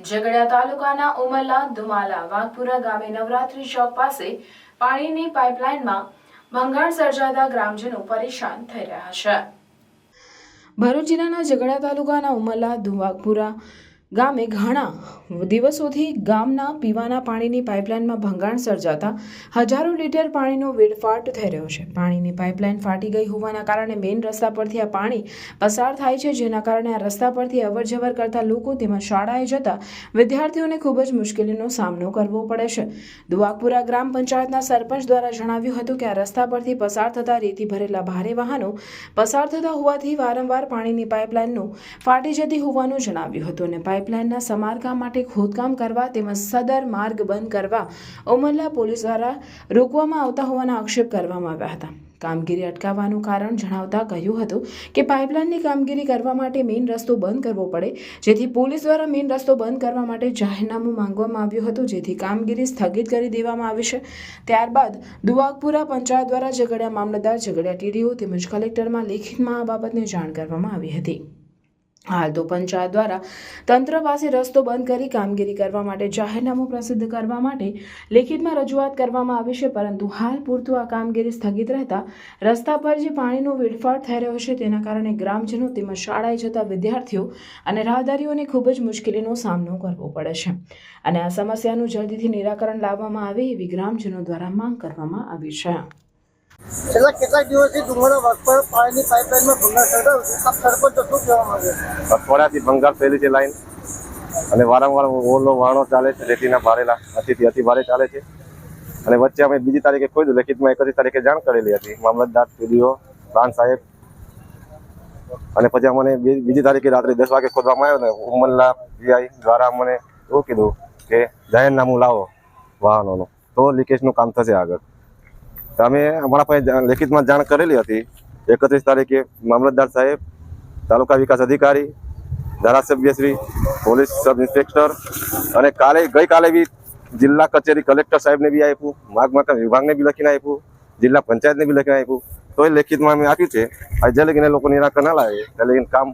ઝઘડિયા તાલુકાના ઉમરલા ધુમાલા વાઘપુરા ગામે નવરાત્રી ચોક પાસે પાણીની પાઇપલાઇનમાં ભંગાણ સર્જાતા ગ્રામજનો પરેશાન થઈ રહ્યા છે। ભરૂચ જિલ્લાના ઝઘડિયા તાલુકાના ઉમરલા વાઘપુરા ગામે ઘણા દિવસોથી ગામના પીવાના પાણીની પાઇપલાઇનમાં ભંગાણ સર્જાતા હજારો લીટર પાણીનો વેડફાટ થઈ રહ્યો છે। પાણીની પાઇપલાઇન ફાટી ગઈ હોવાના કારણે મેઇન રસ્તા પરથી આ પાણી પસાર થાય છે, જેના કારણે આ રસ્તા પરથી અવરજવર કરતા લોકો તેમજ શાળાએ જતા વિદ્યાર્થીઓને ખૂબ જ મુશ્કેલીનો સામનો કરવો પડે છે। વાઘપુરા ગ્રામ પંચાયતના સરપંચ દ્વારા જણાવ્યું હતું કે આ રસ્તા પરથી પસાર થતા રેતી ભરેલા ભારે વાહનો પસાર થતા હોવાથી વારંવાર પાણીની પાઇપલાઇનનું ફાટી જતી હોવાનું જણાવ્યું હતું અને પાઇપલાઇનના સમારકામ માટે ખોદકામ કરવા તેમજ સદર માર્ગ બંધ કરવા ઉમરલા પોલીસ દ્વારા રોકવામાં આવતા હોવાના આક્ષેપ કરવામાં આવ્યા હતા। કામગીરી અટકાવવાનું કારણ જણાવતા કહ્યું હતું કે પાઇપલાઇનની કામગીરી કરવા માટે મેઇન રસ્તો બંધ કરવો પડે, જેથી પોલીસ દ્વારા મેઇન રસ્તો બંધ કરવા માટે જાહેરનામું માંગવામાં આવ્યું હતું, જેથી કામગીરી સ્થગિત કરી દેવામાં આવી છે। ત્યારબાદ વાઘપુરા પંચાયત દ્વારા ઝઘડિયા મામલતદાર, ઝઘડિયા ટીડીઓ તેમજ કલેક્ટરમાં લેખિતમાં આ બાબતને જાણ કરવામાં આવી હતી। હાલ તો પંચાયત દ્વારા તંત્ર પાસે રસ્તો બંધ કરી કામગીરી કરવા માટે જાહેરનામું પ્રસિદ્ધ કરવા માટે લેખિતમાં રજૂઆત કરવામાં આવી છે, પરંતુ હાલ પૂરતું આ કામગીરી સ્થગિત રહેતા રસ્તા પર જે પાણીનો વેડફાટ થઈ રહ્યો છે તેના કારણે ગ્રામજનો તેમજ શાળાએ જતા વિદ્યાર્થીઓ અને રાહદારીઓને ખૂબ જ મુશ્કેલીનો સામનો કરવો પડે છે અને આ સમસ્યાનું જલ્દીથી નિરાકરણ લાવવામાં આવે એવી ગ્રામજનો દ્વારા માંગ કરવામાં આવી છે। છેલ્લા કેટલાક દિવસથી ડુંગરા વાઘપુરા પાણીની પાઇપલાઇનમાં ભંગાર સર્જાયો છે। આપ સરપંચ શું કહેવા માંગે છે? અઠવાડિયાથી ભંગાર થયેલી છે લાઈન અને વારંવાર ઓલો વાહનો ચાલે છે, રેતીના ભારેલા અતિ ભારે ચાલે છે અને વચ્ચે અમે બીજી તારીખે ખોદ્યું, લેખિતમાં 31 તારીખે જાણ કરેલી હતી મામલતદાર, ટીડીઓ, પ્રાંત સાહેબ, અને પછી અમને બીજી તારીખે રાત્રે 10 વાગે ખોદવામાં આવ્યો ને ઉમરલા પીઆઈ દ્વારા અમને એવું કીધું કે જાહેરનામું લાવો વાહનોનું, તો લીકેજનું કામ થશે આગળ। અમે અમારા પાસે લેખિતમાં જાણ કરેલી હતી 31 તારીખે મામલતદાર સાહેબ, તાલુકા વિકાસ અધિકારી, ધારાસભ્યશ્રી, પોલીસ સબ ઇન્સ્પેક્ટર અને ગઈકાલે બી જિલ્લા કચેરી કલેક્ટર સાહેબને બી આપ્યું, માર્ગ મકાન વિભાગને બી લખીને આપ્યું, જિલ્લા પંચાયતને બી લખીને આપ્યું, તો એ લેખિતમાં અમે આપ્યું છે। આજે લગીને લોકો નિરાકરણ ના લાવે ત્યાં લગીને કામ